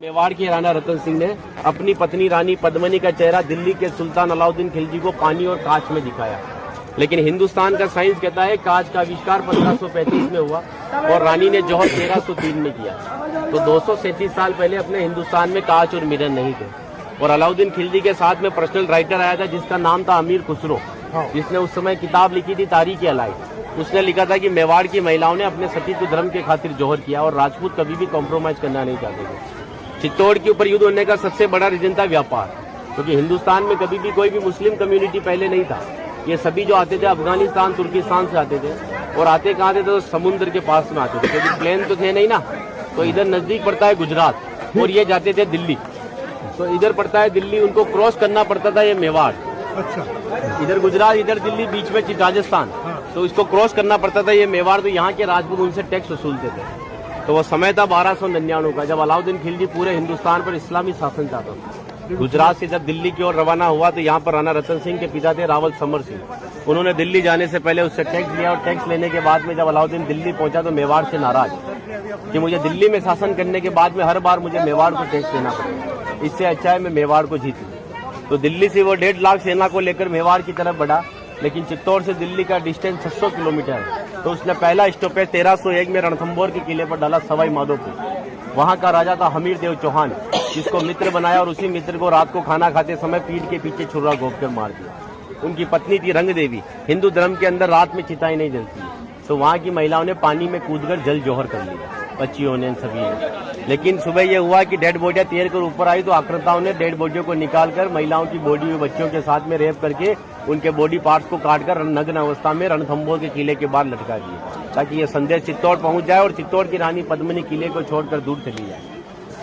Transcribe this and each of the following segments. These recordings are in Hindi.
मेवाड़ की राणा रतन सिंह ने अपनी पत्नी रानी पद्मिनी का चेहरा दिल्ली के सुल्तान अलाउद्दीन खिलजी को पानी और कांच में दिखाया। लेकिन हिंदुस्तान का साइंस कहता है कांच का आविष्कार 1535 में हुआ और रानी ने जौहर 1303 में किया। तो 237 साल पहले अपने हिंदुस्तान में कांच और मिरर नहीं थे। और अलाउद्दीन खिलजी के साथ में पर्सनल राइटर आया था जिसका नाम था अमीर खुसरो, जिसने उस समय किताब लिखी थी तारीख अलाइट। उसने लिखा था कि मेवाड़ की महिलाओं ने अपने सतीत्व धर्म के खातिर जौहर किया और राजपूत कभी भी कॉम्प्रोमाइज करना नहीं चाहते थे। चित्तौड़ के ऊपर युद्ध होने का सबसे बड़ा रीजन था व्यापार, क्योंकि हिंदुस्तान में कभी भी कोई भी मुस्लिम कम्युनिटी पहले नहीं था। ये सभी जो आते थे अफगानिस्तान तुर्किस्तान से आते थे और आते कहाँ थे तो समुद्र के पास में आते थे, क्योंकि प्लेन तो थे नहीं ना। तो इधर नजदीक पड़ता है गुजरात और ये जाते थे दिल्ली। तो इधर पड़ता है दिल्ली, उनको क्रॉस करना पड़ता था ये मेवाड़। अच्छा, इधर गुजरात इधर दिल्ली बीच में राजस्थान, तो इसको क्रॉस करना पड़ता था ये मेवाड़। तो यहाँ के राजपूत उनसे टैक्स वसूलते थे। तो वो समय था 1299 का, जब अलाउद्दीन खिलजी पूरे हिंदुस्तान पर इस्लामी शासन चाहता था। गुजरात से जब दिल्ली की ओर रवाना हुआ तो यहाँ पर राणा रतन सिंह के पिता थे रावल समर सिंह। उन्होंने दिल्ली जाने से पहले उससे टैक्स लिया और टैक्स लेने के बाद में जब अलाउद्दीन दिल्ली पहुंचा तो मेवाड़ से नाराज कि मुझे दिल्ली में शासन करने के बाद में हर बार मुझे मेवाड़ को टैक्स देना पड़ेगा, इससे अच्छा है मैं मेवाड़ को जीत लूं। तो दिल्ली से वो 1.5 लाख सेना को लेकर मेवाड़ की तरफ बढ़ा। लेकिन चित्तौड़ से दिल्ली का डिस्टेंस 600 किलोमीटर है। तो उसने पहला स्टॉपेज 1301 में रणथंभौर के किले पर डाला सवाई माधोपुर। वहां का राजा था हमीर देव चौहान, जिसको मित्र बनाया और उसी मित्र को रात को खाना खाते समय पीठ के पीछे छुरा घोंपकर मार दिया। उनकी पत्नी थी रंग देवी। हिंदू धर्म के अंदर रात में चिताएं नहीं जलती, तो वहां की महिलाओं ने पानी में कूदकर जल जौहर कर लिया, बच्चियों ने सभी ने। लेकिन सुबह यह हुआ कि डेड बॉडियां तैर कर ऊपर आई तो आक्रांताओं ने डेड बॉडियों को निकालकर महिलाओं की बॉडी में बच्चियों के साथ में रेप करके उनके बॉडी पार्ट्स को काटकर नग्न अवस्था में रणथंभौर के किले के बाहर लटका दिए, ताकि ये संदेश चित्तौड़ पहुंच जाए और चित्तौड़ की रानी पद्मिनी किले को छोड़कर दूर चली जाए।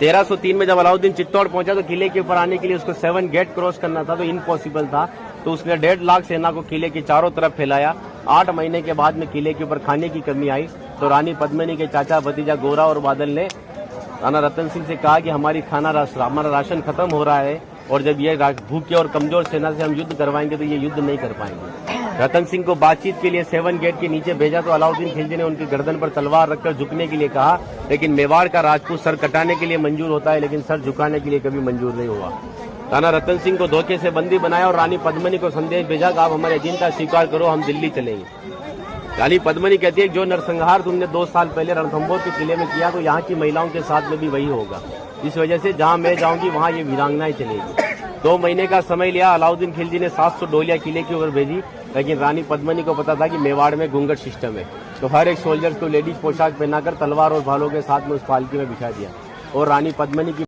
1303 में जब अलाउद्दीन चित्तौड़ पहुंचा तो किले के ऊपर आने के लिए उसको 7 गेट क्रॉस करना था, तो इम्पॉसिबल था। तो उसने 1.5 लाख सेना को किले के चारों तरफ फैलाया। 8 महीने के बाद में किले के ऊपर खाने की कमी आई तो रानी पद्मिनी के चाचा भतीजा गोरा और बादल ने राणा रतन सिंह से कहा कि हमारा राशन खत्म हो रहा है और जब ये भूखे और कमजोर सेना से हम युद्ध करवाएंगे तो ये युद्ध नहीं कर पाएंगे। रतन सिंह को बातचीत के लिए 7 गेट के नीचे भेजा तो अलाउद्दीन खिलजी ने उनकी गर्दन पर तलवार रखकर झुकने के लिए कहा। लेकिन मेवाड़ का राजपूत सर कटाने के लिए मंजूर होता है, लेकिन सर झुकाने के लिए कभी मंजूर नहीं हुआ। राणा रतन सिंह को धोखे से बंदी बनाया और रानी पद्मिनी को संदेश भेजा कि आप हमारी अधीनता स्वीकार करो, हम दिल्ली चलेंगे। रानी पद्मिनी कहती है जो नरसंहार तुमने 2 साल पहले रणथंभौर के किले में किया तो यहाँ की महिलाओं के साथ में भी वही होगा। इस वजह से जहाँ मैं जाऊंगी वहाँ ये वीरांगनाएं चलेगी। 2 महीने का समय लिया। अलाउद्दीन खिलजी ने 700 डोलियां किले की ओर भेजी, लेकिन रानी पद्मिनी को पता था कि मेवाड़ में घूंघट सिस्टम है। तो हर एक सोल्जर्स को लेडीज पोशाक पहनाकर तलवार और भालों के साथ में उस पालकी में बिठा दिया और रानी पद्मिनी की